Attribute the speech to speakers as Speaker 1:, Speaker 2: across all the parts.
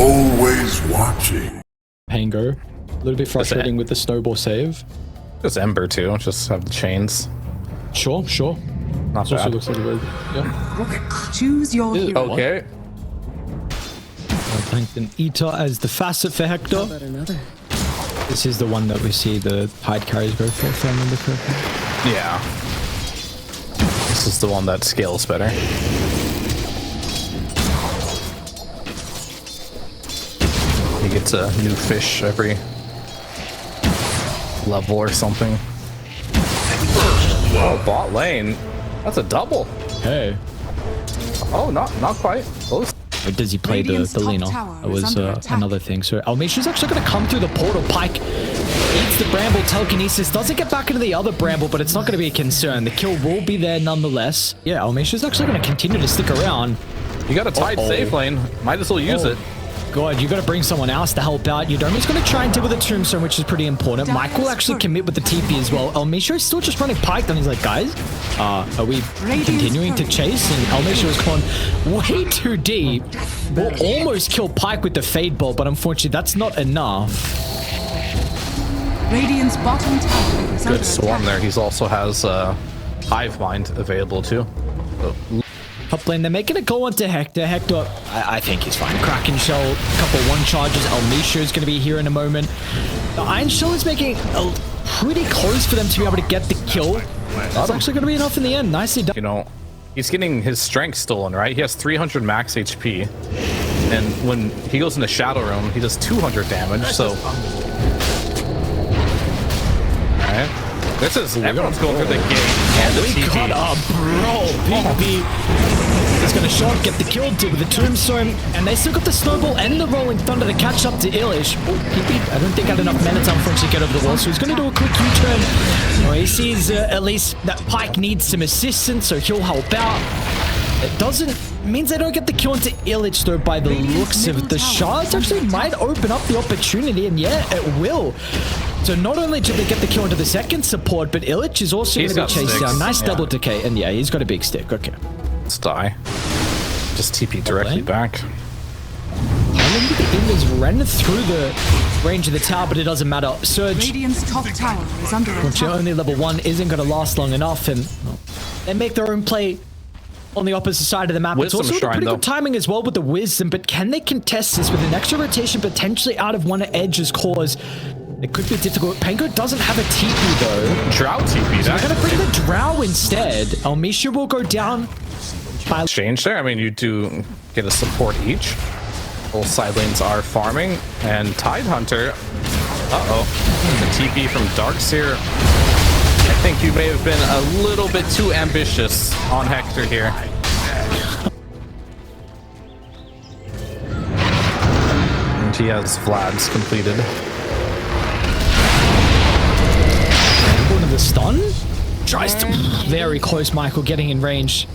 Speaker 1: always watching.
Speaker 2: Pango, a little bit frustrating with the snowball save.
Speaker 3: Just Ember too, just have the chains.
Speaker 2: Sure.
Speaker 3: Not
Speaker 2: This also
Speaker 3: bad.
Speaker 2: looks like a really, yeah.
Speaker 4: Choose your hero.
Speaker 3: Okay.
Speaker 2: Plankton Eater as the facet for Hector.
Speaker 4: How about another?
Speaker 2: This is the one that we see the Tide carries go for, if I remember correctly.
Speaker 3: Yeah. This is the one that scales better. He gets a new fish every level or something. Oh, bot lane. That's a double.
Speaker 2: Hey.
Speaker 3: Oh, not quite. Close.
Speaker 2: Or does he play the Lina? That was another thing. So Almisha's actually going to come through the portal. Pike eats the Bramble. Telekinesis doesn't get back into the other Bramble, but it's not going to be a concern. The kill will be there nonetheless. Yeah, Almisha's actually going to continue to stick around.
Speaker 3: You got a Tide safe lane. Might as well use it.
Speaker 2: God, you got to bring someone else to help out. Yudomi's going to try and deal with the Tombstone, which is pretty important. Mike will actually commit with the TP as well. Almisha is still just running Pike, and he's like, guys, are we continuing to chase? And Almisha was gone way too deep. We'll almost kill Pike with the Fade Bolt, but unfortunately, that's not enough.
Speaker 4: Radiant's bottom tower is under
Speaker 3: Good swarm
Speaker 4: attack.
Speaker 3: there. He also has Hive Mind available too. So,
Speaker 2: Top lane, they're making a go onto Hector. Hector, I think he's fine. Kraken Shell, a couple one charges. Almisha is going to be here in a moment. The Iron Shell is making a pretty close for them to be able to get the kill. That's actually going to be enough in the end. Nicely done.
Speaker 3: you know, he's getting his strength stolen, right? He has 300 max HP. And when he goes into Shadow Realm, he does 200 damage, so... Alright. This is... Everyone's going for the game and the TP.
Speaker 2: Got a brawl. PB is going to shot, get the kill, deal with the Tombstone, and they still got the Snowball and the Rolling Thunder to catch up to Illish. PB, I don't think had enough mana time for him to get over the wall, so he's going to do a quick U-turn. Well, he sees at least that Pike needs some assistance, so he'll help out. It doesn't... means they don't get the kill into Illich, though, by the looks of the shards. Actually might open up the opportunity, and yeah, it will. So not only did they get the kill into the second support, but Illich is also going to be chased down. Nice double decay, and yeah, he's got a big stick. Okay.
Speaker 3: Let's die. Just TP directly back.
Speaker 2: I think the Ingles ran through the range of the tower, but it doesn't matter. Surge,
Speaker 4: Radiant's top tower is under
Speaker 2: which
Speaker 4: attack.
Speaker 2: only level 1, isn't going to last long enough, and well, they make their own play on the opposite side of the map.
Speaker 3: Wisdom
Speaker 2: It's also
Speaker 3: Shrine,
Speaker 2: pretty
Speaker 3: though.
Speaker 2: good timing as well with the Wisdom, but can they contest this with an extra rotation potentially out of one of Edge's cores? It could be difficult. Pango doesn't have a TP though.
Speaker 3: Drow TP.
Speaker 2: They're going to bring the Drow instead. Almisha will go down by...
Speaker 3: Exchange there. I mean, you do get a support each. Both side lanes are farming, and Tide Hunter. The TP from Darkseer. I think you may have been a little bit too ambitious on Hector here. And he has Vlad's completed.
Speaker 2: Going to the stun. Tries to... Very close, Michael, getting in range.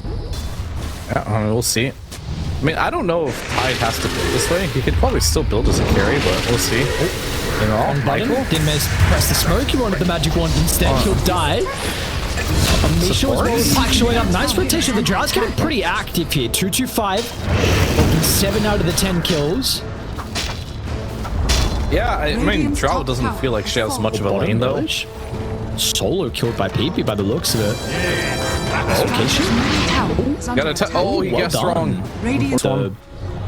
Speaker 3: Yeah, I mean, we'll see. I mean, I don't know if Tide has to build this way. He could probably still build as a carry, but we'll see. You know,
Speaker 2: Michael didn't press the smoke. He wanted the magic wand instead. He'll die. Misha as well as Pike showing up. Nice rotation. The Drow's getting pretty active here. 2-2-5. 7 out of the 10 kills.
Speaker 3: Yeah, I mean, Drow doesn't feel like she has much of a lane, though.
Speaker 2: Solo killed by PP by the looks of it. Location?
Speaker 3: Gotta oh, he guessed wrong.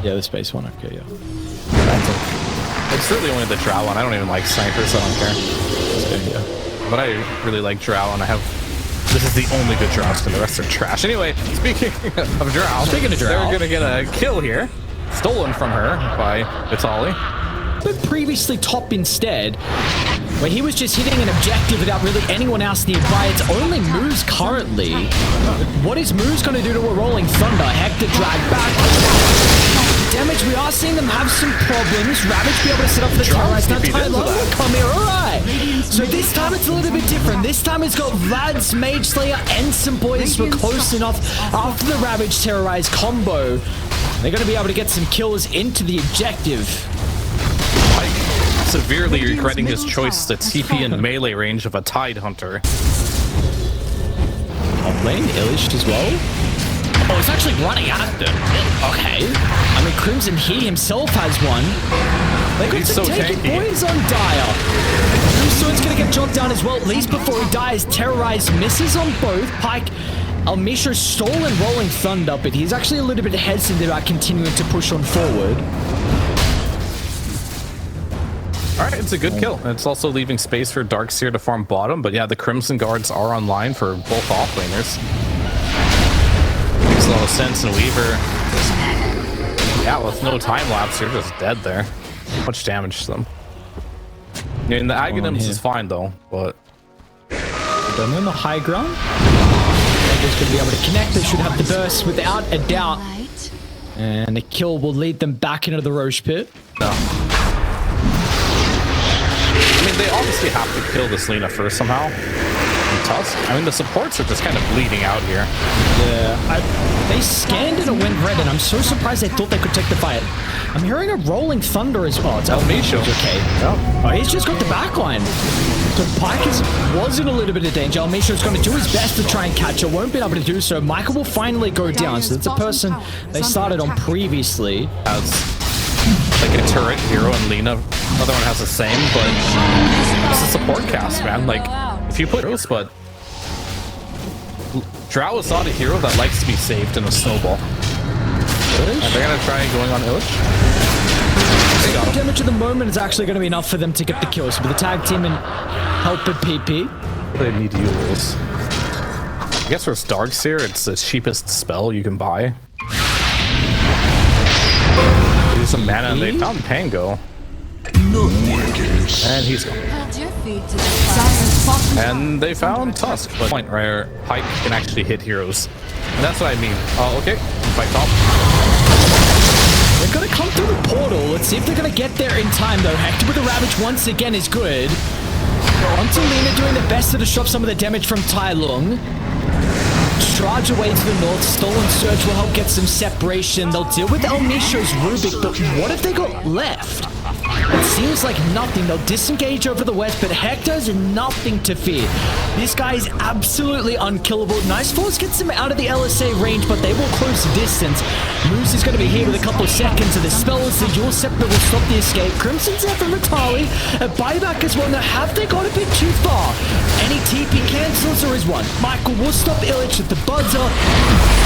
Speaker 2: Yeah, the space one. Okay, yeah.
Speaker 3: It's really only the Drow one. I don't even like snipers, so I don't care.
Speaker 2: Yeah.
Speaker 3: But I really like Drow, and I have... This is the only good Drow, so the rest are trash. Anyway, speaking of Drow, they're gonna get a kill here. Stolen from her by Vitaly.
Speaker 2: But previously top instead, where he was just hitting an objective without really anyone else nearby. It's only Moose currently. What is Moose going to do to a Rolling Thunder? Hector drag back. Damage, we are seeing them have some problems. Ravage be able to set up for the terrorize. Now Tyler will come here. Alright. So this time it's a little bit different. This time it's got Vlad's Mage Slayer and some boys who were close enough after the Ravage terrorize combo. They're going to be able to get some kills into the objective.
Speaker 3: Severely regretting his choice to TP in melee range of a Tide Hunter.
Speaker 2: Top lane, Illich as well. Oh, it's actually running at them. Okay. I mean, Crimson, he himself has one. They got
Speaker 3: He's
Speaker 2: some
Speaker 3: so
Speaker 2: tanky
Speaker 3: tanky.
Speaker 2: boys on Dire. Tombstone's gonna get dropped down as well, at least before he dies. Terrorize misses on both. Pike, Almisho's stolen Rolling Thunder, but he's actually a little bit hesitant about continuing to push on forward.
Speaker 3: All right, it's a good kill. It's also leaving space for Darkseer to farm bottom, but yeah, the Crimson Guards are online for both offlaners. Makes a lot of sense, and Weaver, yeah, with no time lapse, you're just dead there. Much damage to them. I mean, the Aghanims is fine though, but
Speaker 2: They're on the high ground. They're just going to be able to connect. They should have the burst without a doubt. And the kill will lead them back into the Roche pit.
Speaker 3: no. I mean, they obviously have to kill this Lina first somehow. And Tusk. I mean, the supports are just kind of bleeding out here.
Speaker 2: Yeah, they scanned it and went red, and I'm so surprised they thought they could take the fight. I'm hearing a Rolling Thunder as well. It's
Speaker 3: Almisho.
Speaker 2: okay.
Speaker 3: Yeah.
Speaker 2: Oh, he's just got the backline. So Pike was in a little bit of danger. Almisho's going to do his best to try and catch her. Won't be able to do so. Michael will finally go down. So that's a person they started on previously.
Speaker 3: Has like a turret hero and Lina. Another one has the same, but it's a support cast, man. Like, if you put heroes, but Drow is not a hero that likes to be saved in a snowball. And they're gonna try going on Illich. They got him.
Speaker 2: Damage at the moment is actually going to be enough for them to get the kills. But the tag team and help with PP.
Speaker 3: They need heals. I guess for Darkseer, it's the cheapest spell you can buy. Use some mana, and they found Pango. And he's gone. And they found Tusk, but point where Pike can actually hit heroes. And that's what I mean. Oh, okay. Fight top.
Speaker 2: They're going to come through the portal. Let's see if they're going to get there in time, though. Hector with the Ravage once again is good. Onto Lina doing the best to disrupt some of the damage from Tai Lung. Strage away to the north. Stolen Surge will help get some separation. They'll deal with Almisho's Rubik, but what have they got left? It seems like nothing. They'll disengage over the west, but Hector's nothing to fear. This guy is absolutely unkillable. Nice Force gets him out of the LSA range, but they will close the distance. Moose is going to be here with a couple of seconds, and the spell is the Dual Scepter will stop the escape. Crimson's there from Vitali. A buyback as well. Now, have they got a bit too far? Any TP cancels or is one? Michael will stop Illich at the buzzer.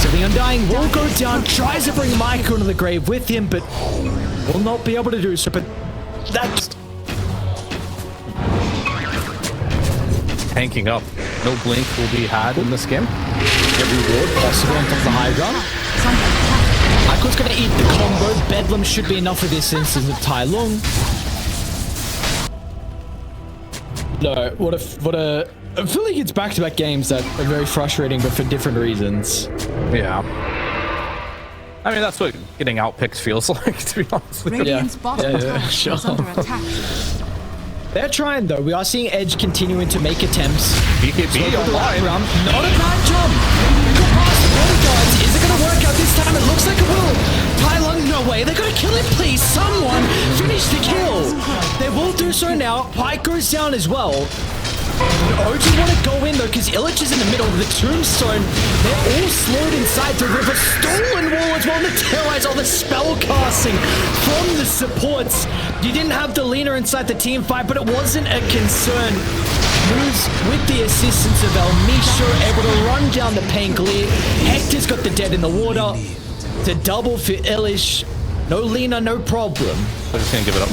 Speaker 2: So the Undying will go down, tries to bring Michael into the grave with him, but will not be able to do so. But that's
Speaker 3: Tanking up. No blink will be had in this game.
Speaker 2: every ward possible on top of the high ground. Michael's going to eat the combo. Bedlam should be enough for this instance of Tai Lung. No, what a I feel like it's back-to-back games that are very frustrating, but for different reasons.
Speaker 3: Yeah. I mean, that's what getting outpicked feels like, to be honest with you.
Speaker 4: Radiant's bottom tower
Speaker 2: sure.
Speaker 4: is under attack.
Speaker 2: They're trying, though. We are seeing Edge continuing to make attempts.
Speaker 3: BKB online.
Speaker 2: Not a bad jump. Go past the bodyguards. Is it going to work out this time? It looks like it will. Tai Lung, no way. They're going to kill it, please. Someone finish the kill. They will do so now. Pike goes down as well. OG want to go in though because Illich is in the middle of the Tombstone. They're all slowed inside the river. Stolen wall as well. And the terrorize all the spell casting from the supports. You didn't have the Lina inside the team fight, but it wasn't a concern. Moves with the assistance of Almisho, able to run down the Pangolier. Hector's got the dead in the water. It's a double for Illich. No Lina, no problem.
Speaker 3: I'm just gonna give it up.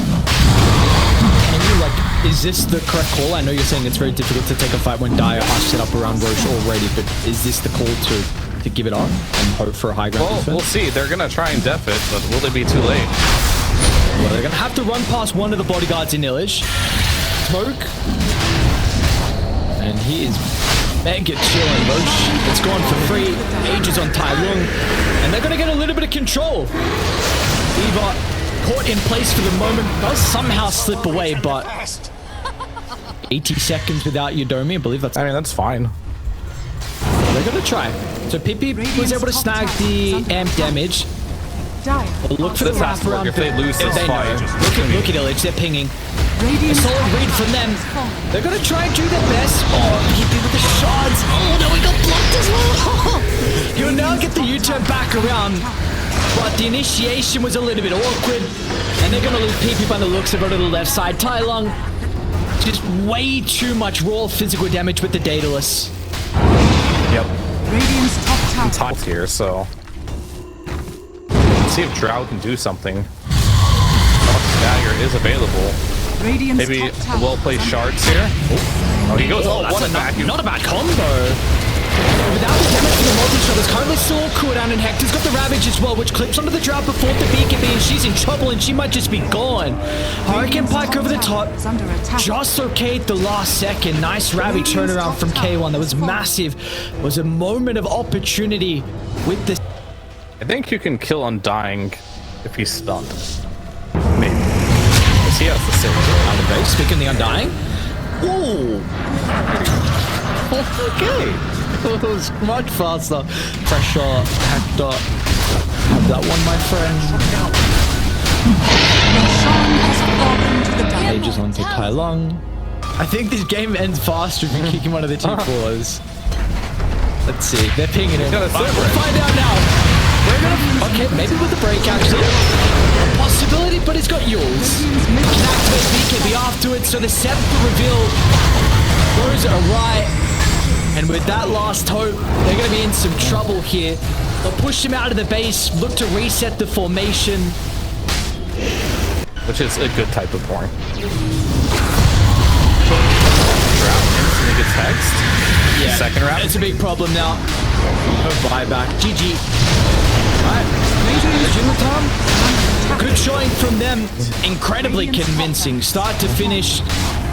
Speaker 2: Is this the correct call? I know you're saying it's very difficult to take a fight when Dire are set up around Roche already, but is this the call to give it on and hope for a high ground defense?
Speaker 3: We'll see. They're gonna try and def it, but will they be too late?
Speaker 2: Well, they're gonna have to run past one of the bodyguards in Illich. Smoke. And he is mega chilling. Roche, it's gone for free. Ages on Tai Lung. And they're gonna get a little bit of control. Eva caught in place for the moment, does somehow slip away, but 80 seconds without Yudomi, I believe that's...
Speaker 3: I mean, that's fine.
Speaker 2: They're gonna try. So Pippi was able to snag the amp damage. Look for the wraparound.
Speaker 3: If they lose this fight,
Speaker 2: Look at Illich, they're pinging. A solid read from them. They're gonna try and do their best. Oh, Pippi with the shards. Oh no, he got blocked as well. He'll now get the U-turn back around, but the initiation was a little bit awkward, and they're going to lose PP by the looks of it to the left side. Tai Lung, just way too much raw physical damage with the Daedalus.
Speaker 3: Yep.
Speaker 4: Radiant's top tower.
Speaker 3: Top here, so let's see if Drow can do something. Dagger is available.
Speaker 4: Radiant's
Speaker 3: Maybe
Speaker 4: top tower
Speaker 3: a well-placed shards here. Oh, he goes. Oh, what a vacuum!
Speaker 2: Not a bad combo. Without the damage from the multi-shot, there's currently still a cooldown, and Hector's got the Ravage as well, which clips onto the Drow before the beacon beam. She's in trouble, and she might just be gone. Hurricane Pike over the top.
Speaker 4: Under attack.
Speaker 2: Just okay at the last second. Nice Ravage turnaround from K1. That was massive. It was a moment of opportunity with this.
Speaker 3: I think you can kill Undying if he's stunned. Maybe. Because he has the same
Speaker 2: On the base, speaking the Undying. Ooh. Okay. It was much faster. Pressure, Hector. Have that one, my friend. Ages onto Tai Lung. I think this game ends faster if you kick him one of the two fours. Let's see. They're pinging him. We'll find out now. We're gonna. Okay, maybe with the break actually. A possibility, but it's got Yules. Can activate BKB afterwards, so the 7th reveal goes awry. And with that last hope, they're going to be in some trouble here. They'll push him out of the base, look to reset the formation.
Speaker 3: which is a good type of porn. Trap instantly gets hexed.
Speaker 2: Yeah,
Speaker 3: second round.
Speaker 2: it's a big problem now. No buyback. GG. Alright. Regional Qualifiers. Good showing from them. Incredibly convincing. Start to finish.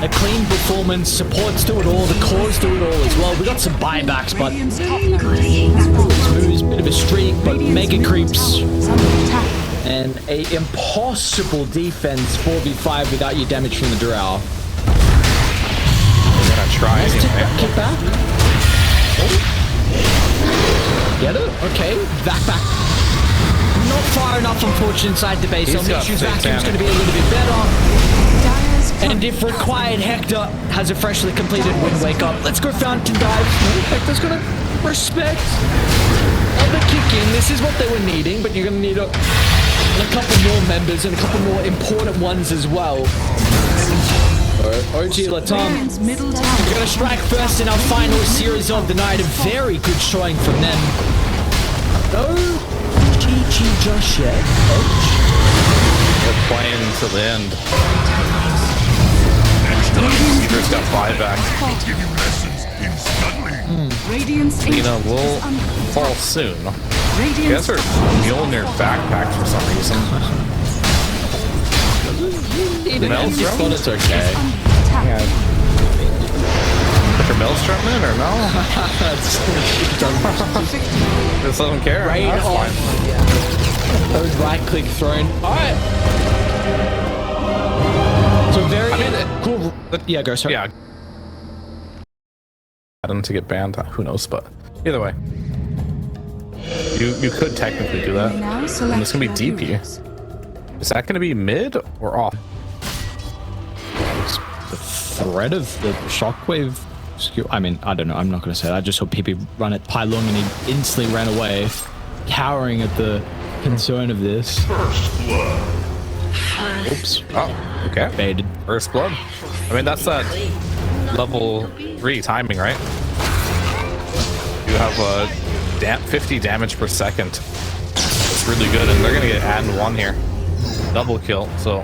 Speaker 2: A clean performance. Supports do it all. The cores do it all as well. We got some buybacks, but moves, bit of a streak, but mega creeps. And a impossible defense 4v5 without your damage from the Drow.
Speaker 3: We're gonna try
Speaker 2: Nice
Speaker 3: again.
Speaker 2: kick back. Oh. Get it? Okay. Back. Not far enough, unfortunately, inside the base. So Mishu's vacuum's going to be a little bit better. And if required, Hector has a freshly completed Wind Wake Up. Let's go Fountain Dive. Hector's going to respect the kick in. This is what they were needing, but you're going to need a couple more members and a couple more important ones as well. OG.LATAM. We're going to strike first in our final series of the night. A very good showing from them. No GG just yet.
Speaker 3: They're playing to the end. Peter's got buyback. Lena will fall soon. You guys are Mjolnir backpacks for some reason. Maelstrom?
Speaker 2: It's okay.
Speaker 3: Yeah. Put your Maelstrom in or no? Just doesn't care.
Speaker 2: Right
Speaker 3: That's
Speaker 2: on.
Speaker 3: fine.
Speaker 2: Those right click thrown. Alright. So very cool. Yeah, go, sorry.
Speaker 3: Yeah. Them to get banned. Who knows? But either way, you could technically do that. And it's gonna be DP. Is that gonna be mid or off?
Speaker 2: The threat of the shockwave skill. I mean, I don't know. I'm not gonna say that. I just saw PP run at Pai Lung and he instantly ran away, cowering at the concern of this. Oops.
Speaker 3: Oh, okay.
Speaker 2: Baited.
Speaker 3: First blood. I mean, that's that level 3 timing, right? You have a 50 damage per second. It's really good, and they're gonna get add 1 here. Double kill. So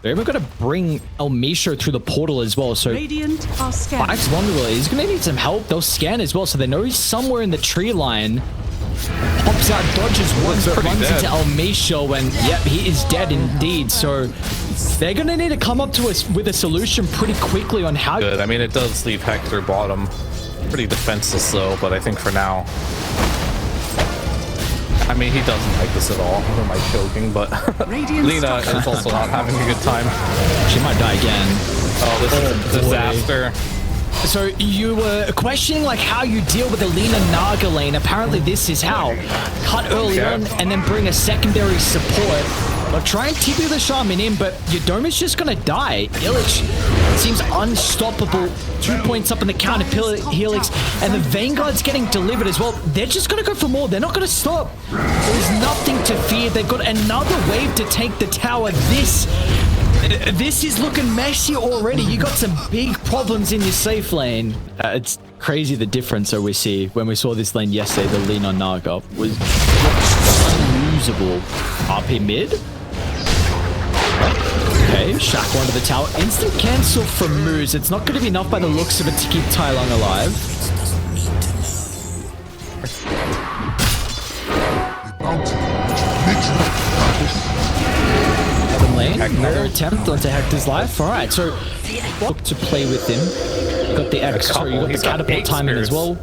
Speaker 2: they're even gonna bring El Misho through the portal as well. So
Speaker 4: Radiant are scanning.
Speaker 2: Spike's vulnerable. He's gonna need some help. They'll scan as well, so they know he's somewhere in the tree line. Pops out, dodges once, but runs into El Misho, and yep, he is dead indeed. So they're gonna need to come up to us with a solution pretty quickly on how.
Speaker 3: good. I mean, it does leave Hector bottom pretty defenseless though, but I think for now, I mean, he doesn't like this at all. I don't like choking, but Lena is also not having a good time.
Speaker 2: She might die again.
Speaker 3: Oh, this is a disaster.
Speaker 2: So you were questioning like how you deal with the Lena Naga lane. Apparently this is how. Cut early on and then bring a secondary support. They'll try and TP the Shaman in, but Yodomi's just gonna die. Illich seems unstoppable. 2 points up in the counter Helix, and the Vanguard's getting delivered as well. They're just gonna go for more. They're not gonna stop. There's nothing to fear. They've got another wave to take the tower. This is looking messy already. You got some big problems in your safe lane. It's crazy the difference that we see. When we saw this lane yesterday, the lean on Naga was unusable. RP mid. Okay, Shackle under the tower. Instant cancel from Moose. It's not going to be enough by the looks of it to keep Tai Lung alive. Bottom lane, another attempt onto Hector's life. Alright, so look to play with him. You got the X, sorry, you got the catapult timing as well.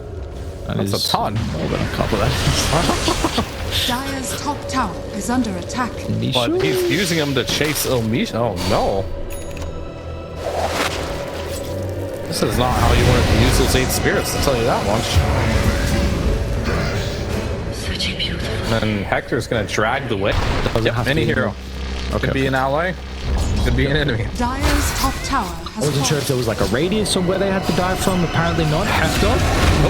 Speaker 3: That's a ton.
Speaker 2: More than a couple of that.
Speaker 4: Dire's top tower is under attack.
Speaker 3: But he's using him to chase Ilmisha. Oh no. This is not how you wanted to use those 8 spirits, I'll tell you that much. And then Hector's gonna drag the way. Yep, any hero. Could be an ally, could be an enemy.
Speaker 4: Dire's top tower has
Speaker 2: I wasn't sure if there was like a radius on where they had to die from. Apparently not. Hector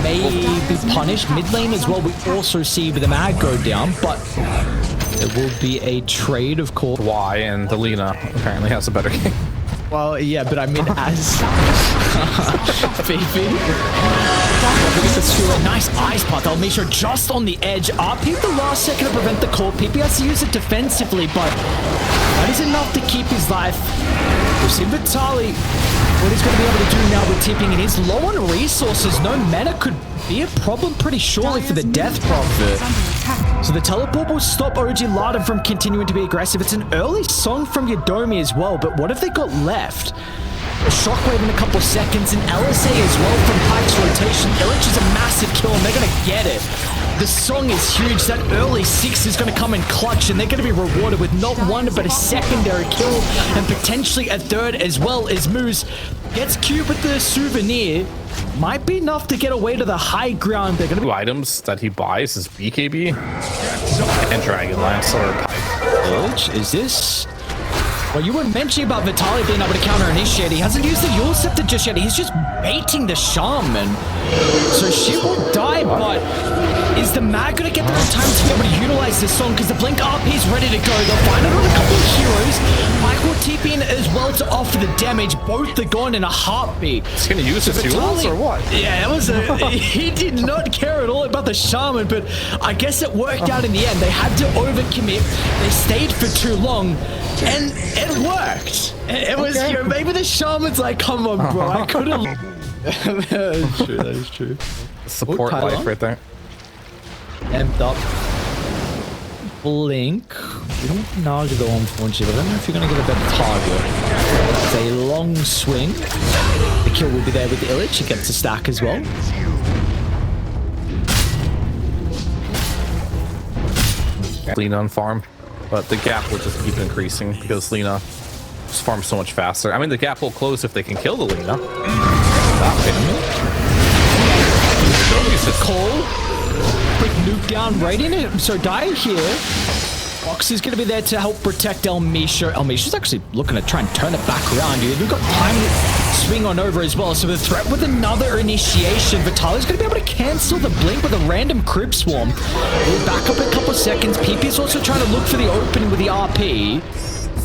Speaker 2: may be punished. Mid lane as well. We also see the mag go down, but there will be a trade, of course.
Speaker 3: Y and Delina apparently has a better game.
Speaker 2: Well, yeah, but I mean as Fifi. Nice ice path. I'll make sure just on the edge. RP the last second to prevent the call. PP has to use it defensively, but that is enough to keep his life. We've seen Vitali. What he's going to be able to do now with tipping, and he's low on resources. No mana could be a problem pretty surely for the Death Prophet. So the teleport will stop OG.LATAM from continuing to be aggressive. It's an early song from Yodomi as well, but what have they got left? A Shockwave in a couple seconds, and LSA as well from Pike's rotation. Illich is a massive kill, and they're going to get it. The song is huge. That early 6 is going to come in clutch, and they're going to be rewarded with not one, but a secondary kill, and potentially a third as well as Moose gets cute with the souvenir. Might be enough to get away to the high ground. They're going to be
Speaker 3: Items that he buys is BKB and Dragonlance or Pike.
Speaker 2: Illich, is this... Well, you were mentioning about Vitali being able to counter-initiate. He hasn't used the Yule Scepter just yet. He's just baiting the Shaman. So she will die, but is the mag going to get the right time to be able to utilize this song? Because the Blink RP is ready to go. They'll find it on a couple of heroes. Mike will TP in as well to offer the damage. Both are gone in a heartbeat.
Speaker 3: He's going to use his Yules or what?
Speaker 2: Yeah, that was he did not care at all about the Shaman, but I guess it worked out in the end. They had to overcommit. They stayed for too long. And it worked. It was, you know, maybe the Shaman's like, come on, bro, I could have. That is true, that is true.
Speaker 3: Support life right there.
Speaker 2: Amped up. Blink. We don't Naga though, unfortunately, but I don't know if you're going to get a better target. It's a long swing. The kill will be there with Illich. He gets a stack as well.
Speaker 3: Lina on farm, but the gap will just keep increasing because Lina just farms so much faster. I mean, the gap will close if they can kill the Lina. That way.
Speaker 2: Cole. Quick nuke down right in it. So Dire here. Fox is going to be there to help protect Ilmisha. Ilmisha's actually looking to try and turn it back around. You've got time to swing on over as well. So the threat with another initiation. Vitali's going to be able to cancel the blink with a random crib swarm. We'll back up a couple seconds. PP's also trying to look for the opening with the RP.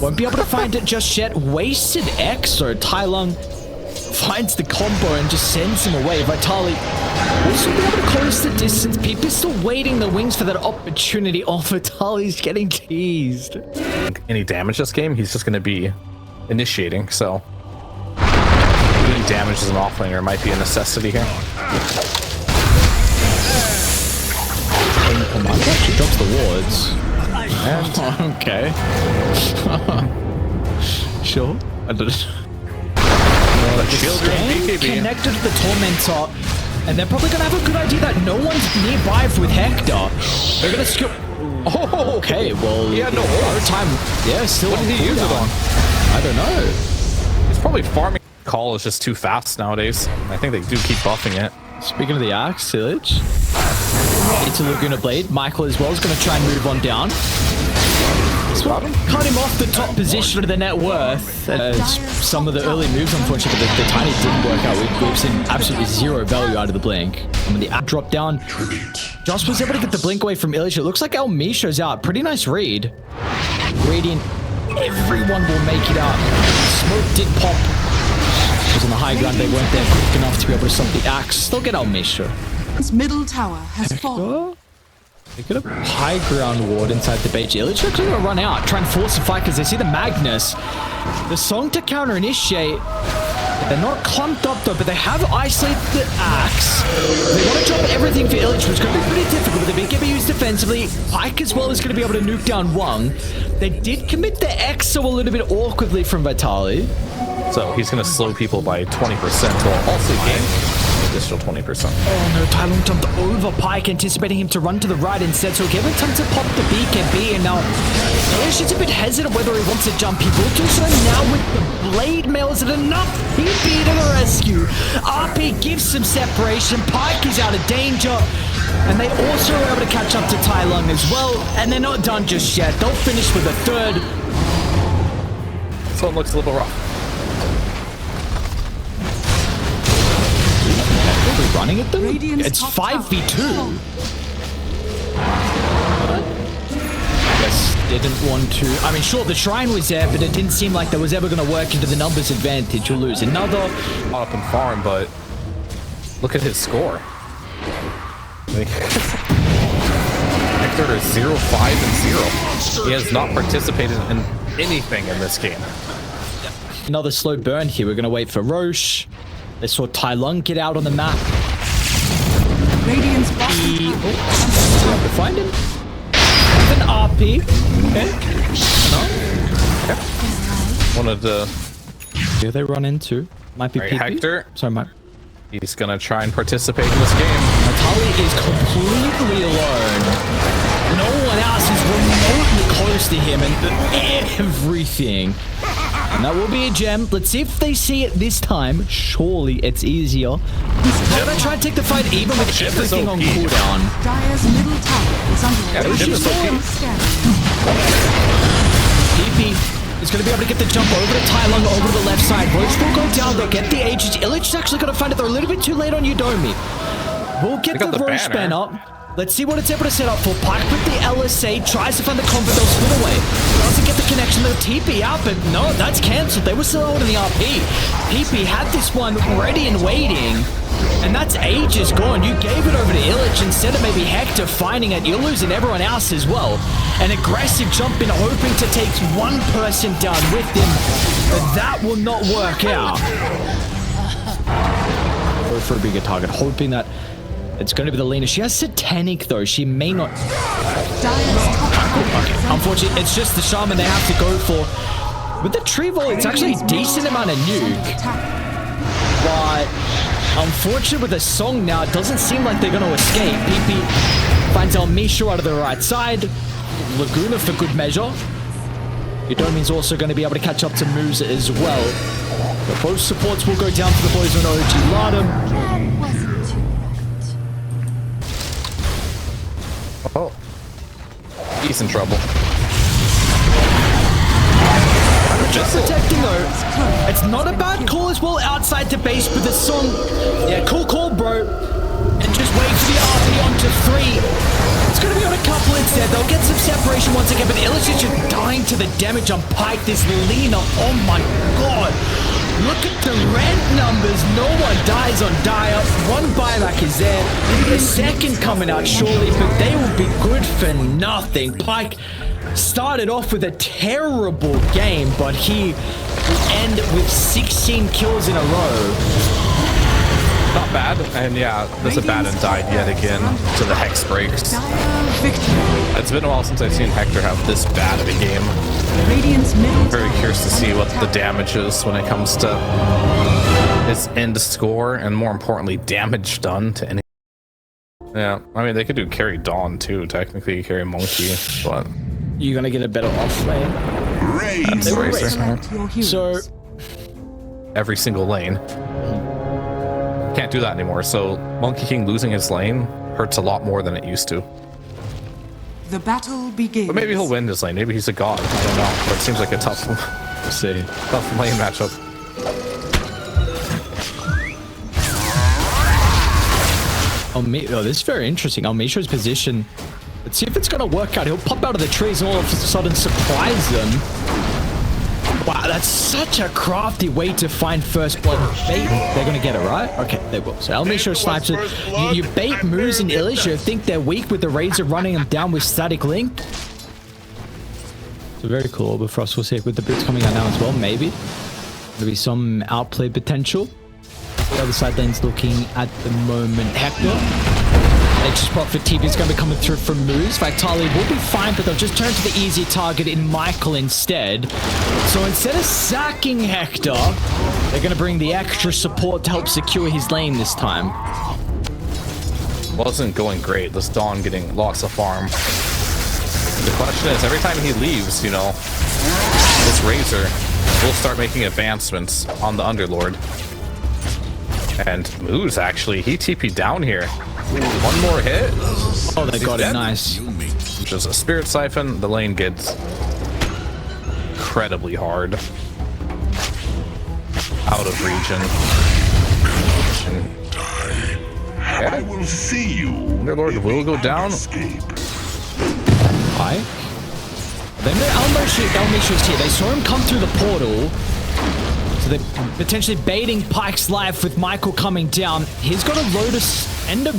Speaker 2: Won't be able to find it just yet. Wasted X, so Tai Lung finds the combo and just sends him away. Vitali also be able to close the distance. PP's still waiting the wings for that opportunity. Oh, Vitali's getting teased.
Speaker 3: Any damage this game, he's just going to be initiating, so doing damage as an offlaner might be a necessity here.
Speaker 2: Oh my gosh, she drops the wards. Okay. Sure. I don't connected to the Tormentor, and they're probably gonna have a good idea that no one's nearby with Hector. They're gonna skip. Oh, okay. Well,
Speaker 3: yeah, no
Speaker 2: time. Yeah, still.
Speaker 3: What did he use it on?
Speaker 2: I don't know.
Speaker 3: He's probably farming. Call is just too fast nowadays. I think they do keep buffing it.
Speaker 2: Speaking of the Axe, Sillage. It's a Laguna Blade. Michael as well is gonna try and move on down. This will cut him off the top position of the net worth. As some of the early moves, unfortunately, the Tiny didn't work out. We've seen absolutely zero value out of the blink. And when the app dropped down, Josh was able to get the blink away from Illich. It looks like El Misho's out. Pretty nice read. Radiant, everyone will make it out. Smoke did pop. It was on the high ground. They weren't there quick enough to be able to stop the axe. They'll get El Misho.
Speaker 4: His middle tower has fallen.
Speaker 2: They got a high ground ward inside the bait. Illich actually going to run out, try and force a fight because they see the Magnus. The song to counter initiate. They're not clumped up though, but they have isolated the axe. They want to drop everything for Illich, which is going to be pretty difficult. But the BKB used defensively. Pike as well is going to be able to nuke down Wang. They did commit the Exo a little bit awkwardly from Vitali.
Speaker 3: So he's going to slow people by 20% while also gain additional 20%.
Speaker 2: Oh no, Tai Lung jumped over Pike, anticipating him to run to the right instead, so give it time to pop the BKB, and now Illich is a bit hesitant whether he wants to jump. He will do so now with the blade mail. Is it enough? He beat to the rescue. RP gives some separation. Pike is out of danger, and they also are able to catch up to Tai Lung as well, and they're not done just yet. They'll finish with a third.
Speaker 3: This one looks a little rough.
Speaker 2: Running at them?
Speaker 4: Radiant's
Speaker 2: It's
Speaker 4: top
Speaker 2: 5v2. I guess they didn't want to. I mean, sure, the shrine was there, but it didn't seem like that was ever going to work into the numbers advantage. You'll lose another.
Speaker 3: Up and farm, but look at his score. Like, Hector is 0, 5, and 0. He has not participated in anything in this game.
Speaker 2: Another slow burn here. We're going to wait for Roche. They saw Tai Lung get out on the map.
Speaker 4: Radiant's bottom tower.
Speaker 2: To find him. With an RP. Okay. No.
Speaker 3: Okay. Wanted to.
Speaker 2: Who they run into? Might be
Speaker 3: Right,
Speaker 2: PP.
Speaker 3: Hector.
Speaker 2: Sorry, Mike.
Speaker 3: He's gonna try and participate in this game.
Speaker 2: Vitali is completely alone. No one else is remotely close to him and everything. And that will be a gem. Let's see if they see it this time. Surely it's easier. They're gonna try and take the fight even with everything on cooldown.
Speaker 4: Dyer's middle tower is under
Speaker 3: Yeah, the gem is OP.
Speaker 2: PP is going to be able to get the jump over to Tai Lung over to the left side. Roach will go down. They'll get the Aegis. Illich is actually going to find it. They're a little bit too late on Udomi. We'll get the Roach banner. Let's see what it's able to set up for. Pike with the LSA, tries to find the combo, they'll split away. Doesn't get the connection, they'll TP out, but no, that's cancelled. They were still holding the RP. PP had this one ready and waiting, and that's ages gone. You gave it over to Illich instead of maybe Hector finding it. You're losing everyone else as well. An aggressive jump in, hoping to take one person down with him, but that will not work out. Go for a bigger target, hoping that it's going to be the Lena. She has Satanic, though. She may not. Okay. Unfortunately, it's just the Shaman they have to go for. With the Tree Volley, it's actually a decent amount of nuke. But unfortunately, with the Song now, it doesn't seem like they're going to escape. PP finds El Misho out of the right side. Laguna for good measure. Udomi's also going to be able to catch up to moves as well. But both supports will go down to the boys on OG.LATAM.
Speaker 3: Oh, he's in trouble.
Speaker 2: Just protecting though. It's not a bad call as well outside the base with the Song. Yeah, cool call, bro. And just wait for the RP onto 3. It's going to be on a couple instead. They'll get some separation once again, but Illich is just dying to the damage on Pike. This Lena, oh my god. Look at the red numbers. No one dies on Dyer. One buyback is there. The second coming out surely, but they will be good for nothing. Pike started off with a terrible game, but he will end with 16 kills in a row.
Speaker 3: Not bad. And yeah, there's a bad and died yet again to the Hex breaks. It's been a while since I've seen Hector have this bad of a game. I'm very curious to see what the damage is when it comes to his end score and more importantly damage done to any. Yeah, I mean they could do carry Dawn too, technically carry Monkey, but
Speaker 2: you're gonna get a better off lane.
Speaker 3: That's the racer.
Speaker 2: So
Speaker 3: every single lane. Can't do that anymore, so Monkey King losing his lane hurts a lot more than it used to.
Speaker 4: The battle begins.
Speaker 3: But maybe he'll win this lane. Maybe he's a god. I don't know. But it seems like a tough, tough lane matchup.
Speaker 2: Oh, this is very interesting. Almisho's position. Let's see if it's going to work out. He'll pop out of the trees and all of a sudden surprise them. Wow, that's such a crafty way to find first blood. Bait. They're going to get it, right? Okay, they will. So Almisho snipes it. You bait Moose and Illish. You think they're weak with the Razor running them down with Static Link. So very cool. But Frost will see it with the boots coming out now as well. Maybe. There'll be some outplay potential. The other side lane's looking at the moment. Hector. Nature's Prophet TP is going to be coming through from Moose. Vitali will be fine, but they'll just turn to the easy target in Michael instead. So instead of sacking Hector, they're going to bring the extra support to help secure his lane this time.
Speaker 3: Wasn't going great. This Dawn getting lots of farm. The question is, every time he leaves, you know, this Razor will start making advancements on the Underlord. And Moose, actually, he TP'd down here. One more hit.
Speaker 2: Oh, they got it. Nice.
Speaker 3: Just a Spirit Siphon. The lane gets incredibly hard. Out of region.
Speaker 1: I will see you.
Speaker 3: Underlord will go down.
Speaker 2: Hi. Then the Almisho's here. They saw him come through the portal. So they're potentially baiting Pyke's life with Michael coming down. He's got a Lotus and a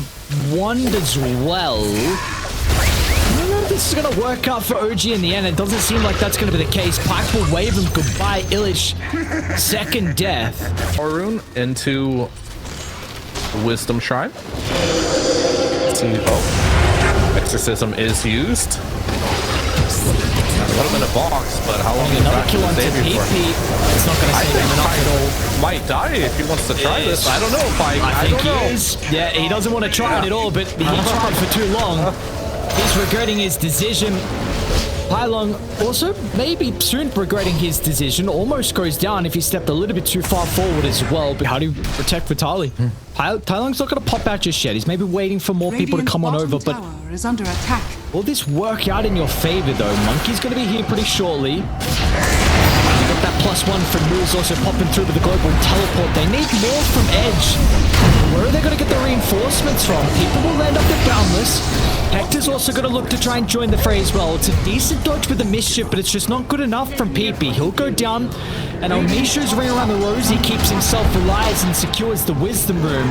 Speaker 2: Wand as well. I don't know if this is going to work out for OG in the end. It doesn't seem like that's going to be the case. Pyke will wave him goodbye. Illish, second death.
Speaker 3: Arun into the Wisdom Shrine. See, oh, Exorcism is used. Put him in a box, but how long is
Speaker 2: Another
Speaker 3: that
Speaker 2: kill onto
Speaker 3: save you for?
Speaker 2: PP. It's not going to save him enough at all.
Speaker 3: Might die if he wants to try this. I don't know if I
Speaker 2: think
Speaker 3: don't know.
Speaker 2: he is. Yeah, he doesn't want to try it at all, but he tried for too long. He's regretting his decision. Pylon also maybe soon regretting his decision. Almost goes down if he stepped a little bit too far forward as well. But how do you protect Vitali? Tylong's not going to pop out just yet. He's maybe waiting for more people to come on over. But
Speaker 4: is under attack.
Speaker 2: Will this work out in your favor, though? Monkey's going to be here pretty shortly. You got that +1 from Moose also popping through to the global teleport. They need more from Edge. Where are they going to get the reinforcements from? People will end up at Boundless. Hector's also going to look to try and join the fray as well. It's a decent dodge with the mischief, but it's just not good enough from PP. He'll go down, and Almisho's ring around the rosy keeps himself alive and secures the wisdom room.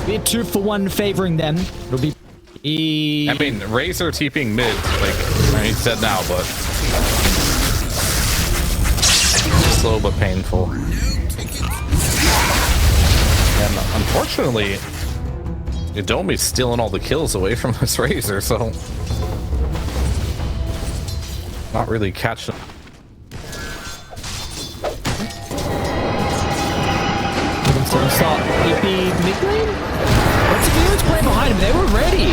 Speaker 2: Be a 2-for-1 favoring them. It'll be...
Speaker 3: I mean, Razor TPing mid, like, he's dead now, but slow but painful. And unfortunately, Idomi's stealing all the kills away from this Razor, so not really catching.
Speaker 2: Start PP mid lane. What's the Phoenix playing behind him? They were ready.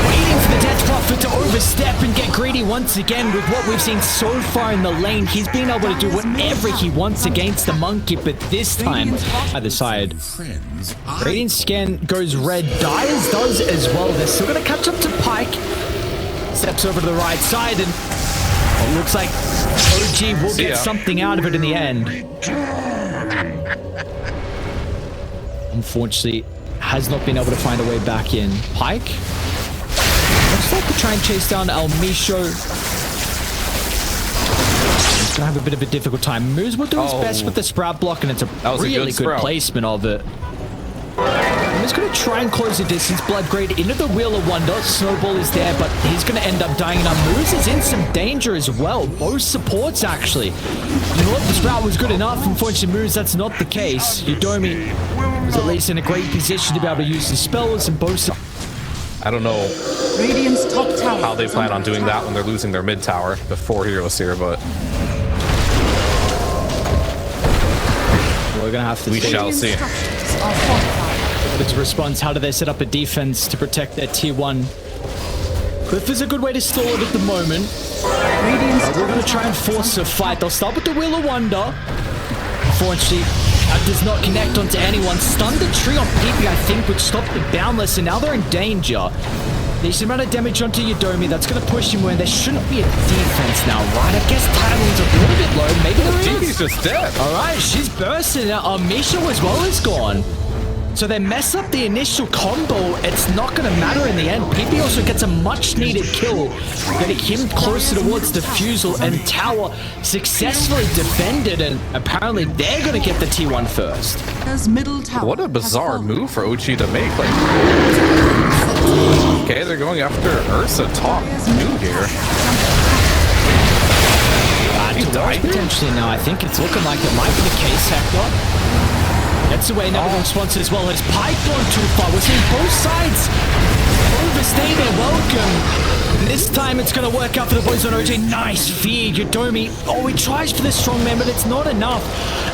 Speaker 2: Waiting for the Death Prophet to overstep and get greedy once again with what we've seen so far in the lane. He's been able to do whatever he wants against the monkey, but this time, either side. Radiant Scan goes red. Dyers does as well. They're still going to catch up to Pyke. Steps over to the right side, and it looks like OG will get something out of it in the end. Unfortunately, has not been able to find a way back in. Pyke looks like to try and chase down Almisho. He's gonna have a bit of a difficult time. Moose will do his best with the Sprout block, and it's a really good placement of it. And he's gonna try and close the distance. Bloodgrade into the Wheel of Wonder. Snowball is there, but he's gonna end up dying. Now Moose is in some danger as well. Both supports actually. You know what? The Sprout was good enough. Unfortunately, Moose, that's not the case. Udomi was at least in a great position to be able to use his spells and both.
Speaker 3: I don't know
Speaker 4: Radiant's top tower
Speaker 3: how they plan on doing that when they're losing their mid tower. The 4 heroes here, but
Speaker 2: we're gonna have to.
Speaker 3: We shall see.
Speaker 2: It's a response. How do they set up a defense to protect their tier 1? Cliff is a good way to stall it at the moment. We're going to try and force a fight. They'll start with the Wheel of Wonder. Unfortunately, that does not connect onto anyone. Stunned the tree on PP, I think, would stop the Boundless, and now they're in danger. Decent amount of damage onto Yodomi. That's going to push him where there shouldn't be a defense now, right? I guess Tyron's a little bit low. Maybe there is.
Speaker 3: TP's just dead.
Speaker 2: All right, she's bursting. Misha as well is gone. So they mess up the initial combo. It's not going to matter in the end. PP also gets a much-needed kill, getting him closer towards the Fusel, and Tower successfully defended, and apparently they're going to get the T1 first.
Speaker 4: Dire's middle tower
Speaker 3: What a bizarre move for OG to make. Like, okay, they're going after Ursa top 2 here. He died
Speaker 2: Potentially now. I think it's looking like it might be the case, Hector. That's the way number one sponsor as well. Has Pike gone too far? We're seeing both sides overstay their welcome. And this time it's going to work out for the boys on OG. Nice feed, Yodomi. Oh, he tries for the strongman, but it's not enough.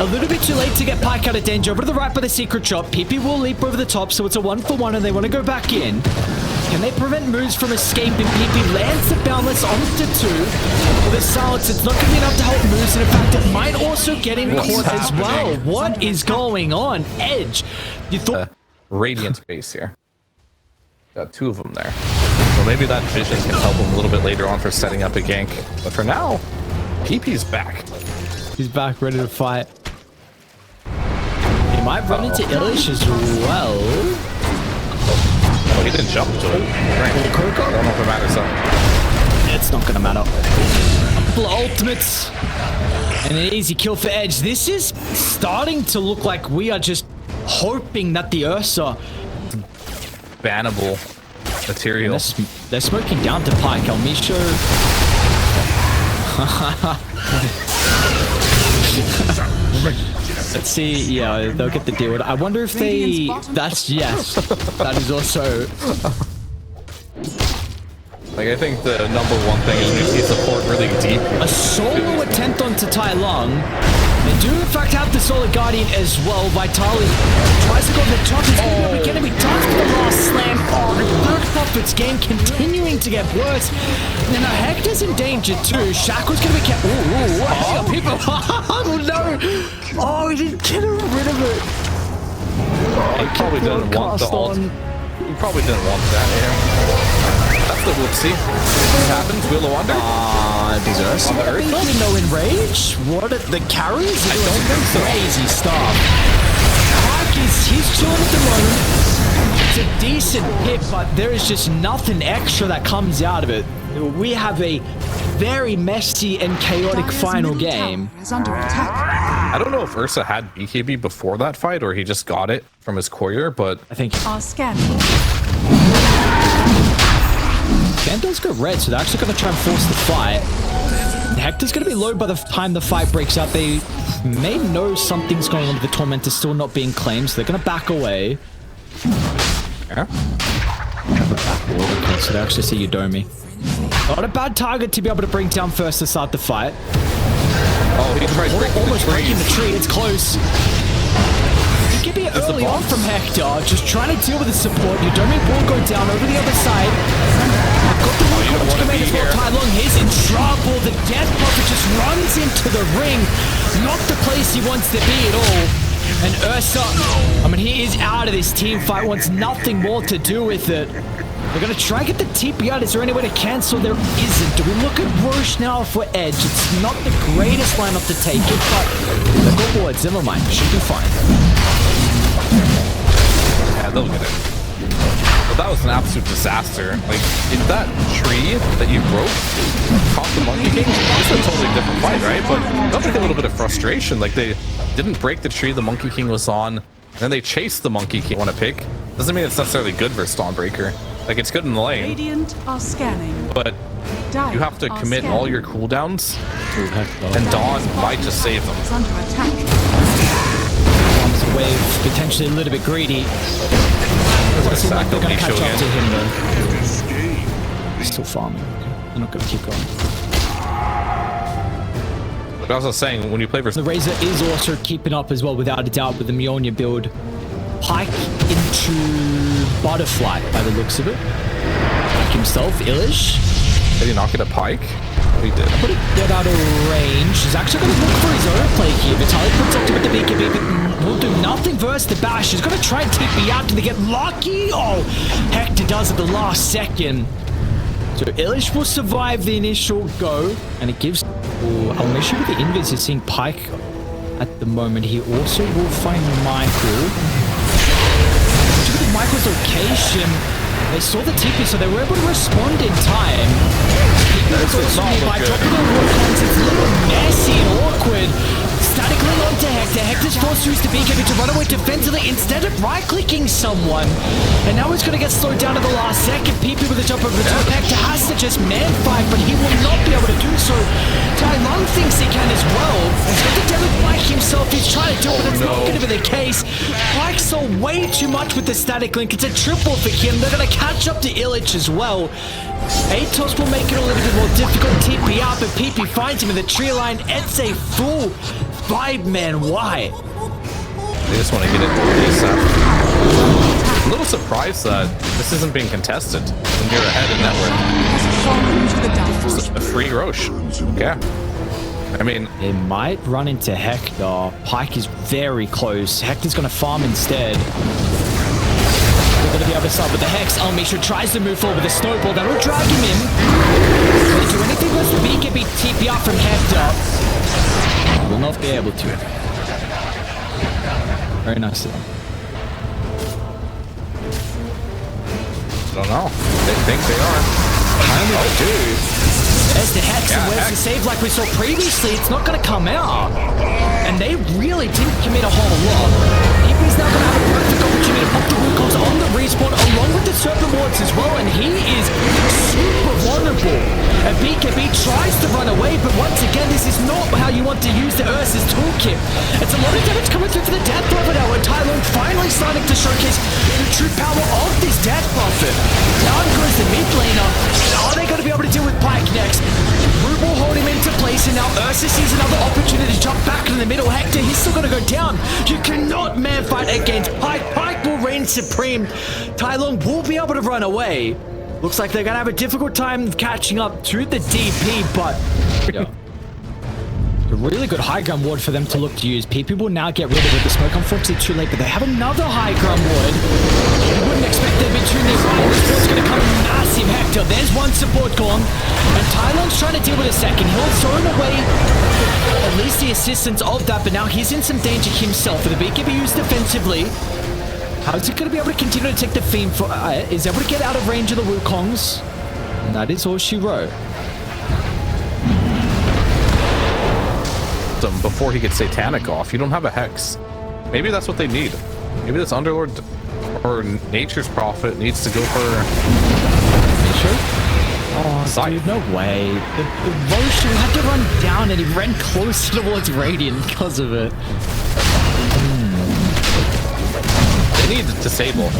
Speaker 2: A little bit too late to get Pike out of danger. Over to the right by the secret shop. PP will leap over the top, so it's a 1-for-1, and they want to go back in. Can they prevent moves from escaping? PP lands the boundless onto 2. With a silence, it's not going to be enough to help moves, and in fact, it might also get in caught as well. What is going on? Edge, you thought...
Speaker 3: Radiant base here. Got 2 of them there. So maybe that vision can help him a little bit later on for setting up a gank. But for now, PP's back.
Speaker 2: He's back, ready to fight. He might run into Illish as well.
Speaker 3: Oh, he didn't jump to it. Right. I don't know if it matters though.
Speaker 2: It's not gonna matter. Couple of ultimates. And an easy kill for Edge. This is starting to look like we are just hoping that the Ursa...
Speaker 3: Bannable material.
Speaker 2: They're smoking down to Pike. Almisho. Let's see. Yeah, they'll get the deal. I wonder if they... That's... Yes. That is also...
Speaker 3: Like, I think the number one thing is we see support really deep.
Speaker 2: A solo attempt onto Tai Lung. They do, in fact, have the Solar Guardian as well. Vitali tries to go to the top. He's going to be done for the last slam. Oh, the third Prophet's game continuing to get worse. And now Hector's in danger too. Shackle's going to be kept... Ooh, people... Oh, no. Oh, he didn't get rid of it.
Speaker 3: He probably didn't want the ult. He probably didn't want that here. That's the whoopsie. What happens? Wheel of Wonder?
Speaker 2: Deserves
Speaker 3: on the earth.
Speaker 2: no enrage. What are the carries?
Speaker 3: I don't think so.
Speaker 2: Crazy stuff. Hawk he's chilling at the moment. It's a decent hit, but there is just nothing extra that comes out of it. We have a very messy and chaotic
Speaker 4: Dire's
Speaker 2: final
Speaker 4: middle
Speaker 2: game.
Speaker 4: tower is under attack.
Speaker 3: I don't know if Ursa had BKB before that fight or he just got it from his courier, but
Speaker 2: I think
Speaker 4: Are scanning.
Speaker 2: Vandal's got red, so they're actually going to try and force the fight. Hector's going to be low by the time the fight breaks out. They may know something's going on with the Tormentor still not being claimed, so they're going to back away.
Speaker 3: yeah.
Speaker 2: Okay, so they actually see Yodomi. Not a bad target to be able to bring down first to start the fight.
Speaker 3: Oh, he tried
Speaker 2: Almost breaking the tree. It's close. It could be early on from Hector, just trying to deal with the support. Yodomi will go down over the other side. Got the one command as well. Tai Lung, he's in trouble. The Death Prophet just runs into the ring. Not the place he wants to be at all. And Ursa, I mean, he is out of this team fight, wants nothing more to do with it. They're going to try and get the TP out. Is there any way to cancel? There isn't. Do we look at Roche now for Edge? It's not the greatest lineup to take it, but they've got wards. Never mind. Should be fine.
Speaker 3: Yeah, they'll get it. But that was an absolute disaster. Like, if that tree that you broke caught the Monkey King, it's a totally different fight, right? But that took a little bit of frustration. Like, they didn't break the tree the Monkey King was on, and then they chased the Monkey King. Want to pick? Doesn't mean it's necessarily good versus Stormbreaker. Like, it's good in the lane,
Speaker 4: Radiant are scanning.
Speaker 3: but
Speaker 4: Dire
Speaker 3: you have to
Speaker 4: are
Speaker 3: commit
Speaker 4: scanning.
Speaker 3: all your cooldowns, and Dawn might just save them.
Speaker 4: Is under attack.
Speaker 2: Arms wave, potentially a little bit greedy. Doesn't seem like they're going to catch up to him though. He's still farming. They're not going to keep going.
Speaker 3: But I was saying, when you play versus
Speaker 2: The Razor is also keeping up as well, without a doubt, with the Mjolnir build. Pike into Butterfly, by the looks of it. Pike himself, Illish.
Speaker 3: did he knock it at Pike? Oh, he did.
Speaker 2: Put it dead out of range. He's actually going to look for his own play here. Vitalik protected with the BKB, but will do nothing reverse the bash. He's going to try and TP out to get lucky. Oh, Hector does at the last second. So Illich will survive the initial go, and it gives... I'll make sure with the invis is seeing Pike at the moment. He also will find Michael. Look at Michael's location. They saw the TP, so they were able to respond in time. This is not by dropping the Warclans. It's a little messy and awkward. Static link onto Hector. Hector's forced to use the BKB to run away defensively instead of right-clicking someone. And now he's going to get slowed down at the last second. PP with a jump over the top. Hector has to just man-fight, but he will not be able to do so. Tai Lung thinks he can as well. He's got the Devil Pike himself. He's trying to do it, but it's not going to be the case. Pike saw way too much with the static link. It's a triple for him. They're going to catch up to Illich as well. Atos will make it a little bit more difficult. TP out, but PP finds him in the tree line. It's a full 5-man wide.
Speaker 3: They just want to get it ASAP. I'm a little surprised that this isn't being contested when you're ahead in network. Just a free Roche. Yeah. I mean,
Speaker 2: it might run into Hector. Pike is very close. Hector's going to farm instead. We're going to the other side with the Hex. Almisha tries to move forward with a snowball. That'll drag him in. Will he do anything less than BKB TP out from Hector? Will not be able to. Very nice of them.
Speaker 3: I don't know. They think they are.
Speaker 2: They do. There's the Hex, and where's the save like we saw previously? It's not going to come out. And they really didn't commit a whole lot. He's now going to have a perfect opportunity to pop the Wukongs on the respawn along with the Serpent Wards as well, and he is super vulnerable. And BKB tries to run away, but once again, this is not how you want to use the Ursa's toolkit. It's a lot of damage coming through for the Death Buffet now, and Tai Lung finally starting to showcase the true power of this Death Buffet. Down goes the mid laner. Are they going to be able to deal with Pike next? Root will hold him into place, and now Ursa sees another opportunity to jump back in the middle. Hector, he's still going to go down. You cannot man-fight against Pike. Pike will reign supreme. Tai Lung will be able to run away. Looks like they're going to have a difficult time catching up to the DP, but... Yeah. A really good high ground ward for them to look to use. PP will now get rid of it. The smoke, unfortunately, too late, but they have another high ground ward. You wouldn't expect them to be too nearby. This support's going to come massive. Hector, there's one support gone. And Tai Lung's trying to deal with a second. He'll throw away at least the assistance of that, but now he's in some danger himself. For the BKB used defensively. How's he going to be able to continue to take the Fiend for... is able to get out of range of the Wukongs. And that is all she wrote.
Speaker 3: Before he gets Satanic off, you don't have a Hex. Maybe that's what they need. Maybe this Underlord or Nature's Prophet needs to go for...
Speaker 2: Nature? Oh, dude, no way. The Roshan had to run down and he ran closer towards Radiant because of it.
Speaker 3: They need to disable.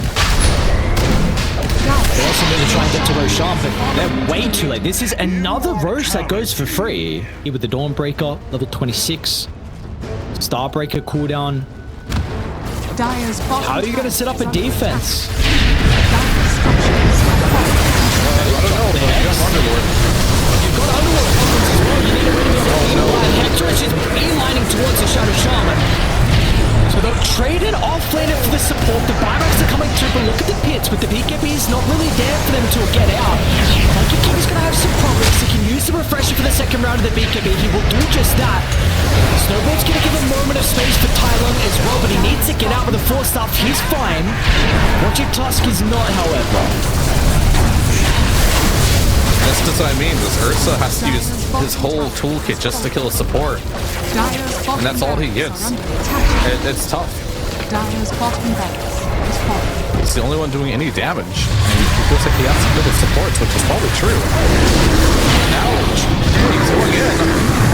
Speaker 2: They also need to try and get to Roshan, but they're way too late. This is another Roche that goes for free. Here with the Dawnbreaker, level 26. Starbreaker cooldown. How are you going to set up a defense?
Speaker 3: I don't know, but you got Underlord.
Speaker 2: You've got Underlord problems as well. You need to really be able to Hector is just beelining towards the Shadow Shaman. So they'll trade it off-laner for the support. The buybacks are coming through, but look at the pits. With the BKB is not really there for them to get out. Monkey King is going to have some progress. He can use the refresher for the second round of the BKB. He will do just that. Snowball's going to give a moment of space for Tai Lung as well, but he needs to get out with the 4-staff. He's fine. Watching Tusk is not, however.
Speaker 3: That's just what I mean. This Ursa has to use his whole toolkit just to kill a support. And that's all he gets. It's tough. He's the only one doing any damage. And it feels like he has to kill the supports, which is probably true. Now, he's going in.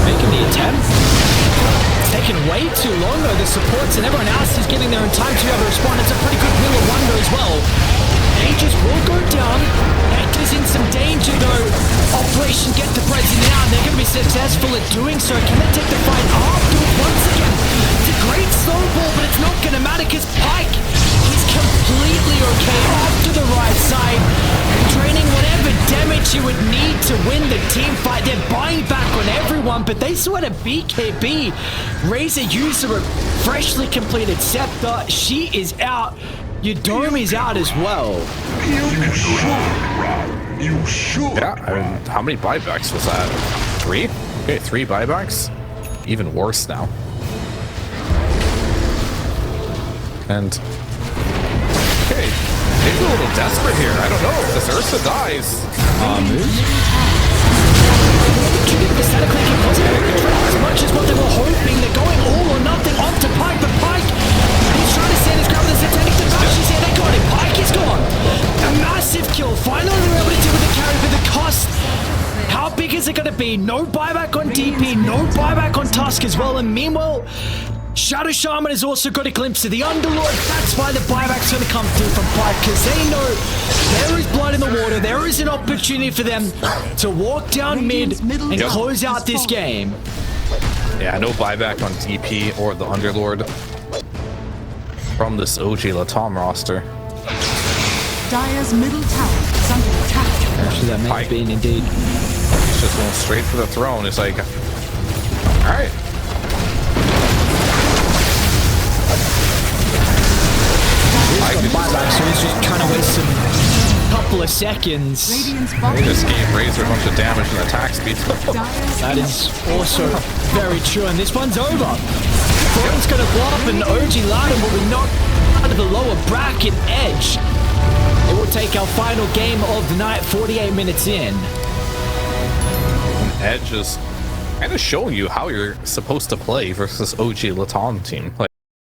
Speaker 2: Making the attempt. It's taking way too long though. The supports and everyone else is getting there in time to be able to respond. It's a pretty good Wheel of Wonder as well. Aegis will go down. Hector's in some danger though. Operation Get the Present now. They're going to be successful at doing so. Can they take the fight after once again? It's a great snowball, but it's not going to matter because Pike is completely okay off to the right side. Draining whatever damage you would need to win the team fight. They're buying back on everyone. one, but they saw a BKB. Razor user a freshly completed scepter. She is out. Yudomi's out as well.
Speaker 1: You should, Rob. You should.
Speaker 3: Yeah, I mean, how many buybacks was that? 3? Okay, 3 buybacks. Even worse now. And okay, maybe a little desperate here. I don't know. This Ursa dies.
Speaker 2: As much as what they were hoping, they're going all or nothing onto Pike, but Pike, he's trying to stand his ground with the Satanic Device. She's here, they got him. Pike is gone. A massive kill. Finally, they're able to deal with the carry, but the cost. How big is it going to be? No buyback on DP, no buyback on Tusk as well. And meanwhile, Shadow Shaman has also got a glimpse of the Underlord. That's why the buyback's going to come through from Pike, because they know there is blood in the water. There is an opportunity for them to walk down mid and close out this game.
Speaker 3: Yeah, no buyback on DP or the Underlord from this OG.LATAM roster.
Speaker 4: Dire's middle tower is under attack.
Speaker 2: Actually, that may have been indeed.
Speaker 3: He's just going straight for the throne. It's like, all right.
Speaker 2: Buyback, so he's just trying to waste a couple of seconds.
Speaker 3: They just gave Razor a bunch of damage and attack speed.
Speaker 2: That is also very true, and this one's over. Throne's going to blow up, and OG.LATAM will be knocked out of the lower bracket edge. It will take our final game of the night, 48 minutes in.
Speaker 3: Edge is kind of showing you how you're supposed to play versus OG.LATAM team. Like,